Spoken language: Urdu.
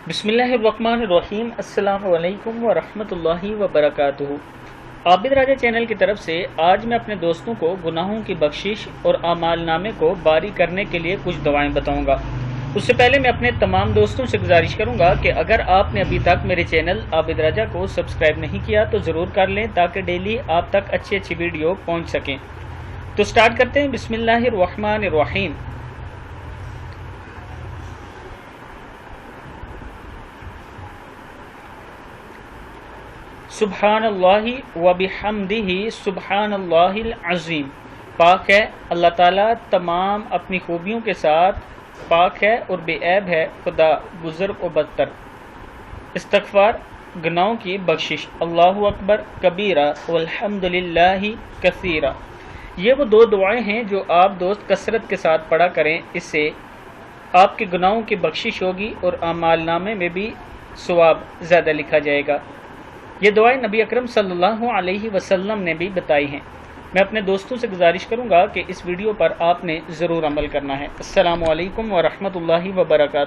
بسم اللہ الرحمن الرحیم۔ السلام علیکم ورحمۃ اللہ وبرکاتہ۔ عابد راجہ چینل کی طرف سے آج میں اپنے دوستوں کو گناہوں کی بخشش اور اعمال نامے کو باری کرنے کے لیے کچھ دعائیں بتاؤں گا۔ اس سے پہلے میں اپنے تمام دوستوں سے گزارش کروں گا کہ اگر آپ نے ابھی تک میرے چینل عابد راجہ کو سبسکرائب نہیں کیا تو ضرور کر لیں تاکہ ڈیلی آپ تک اچھی ویڈیو پہنچ سکیں۔ تو سٹارٹ کرتے ہیں۔ بسم اللہ الرحمن الرحیم۔ سبحان اللہ وبحمدہ سبحان اللہ العظیم۔ پاک ہے اللہ تعالیٰ، تمام اپنی خوبیوں کے ساتھ پاک ہے اور بے عیب ہے خدا، بزرگ و بدتر۔ استغفار، گناہوں کی بخشش، اللہ اکبر کبیرہ والحمد للہ کثیرہ۔ یہ وہ دو دعائیں ہیں جو آپ دوست کثرت کے ساتھ پڑھا کریں، اس سے آپ کے گناہوں کی بخشش ہوگی اور اعمال نامے میں بھی ثواب زیادہ لکھا جائے گا۔ یہ دعائیں نبی اکرم صلی اللہ علیہ وسلم نے بھی بتائی ہیں۔ میں اپنے دوستوں سے گزارش کروں گا کہ اس ویڈیو پر آپ نے ضرور عمل کرنا ہے۔ السلام علیکم ورحمۃ اللہ وبرکاتہ۔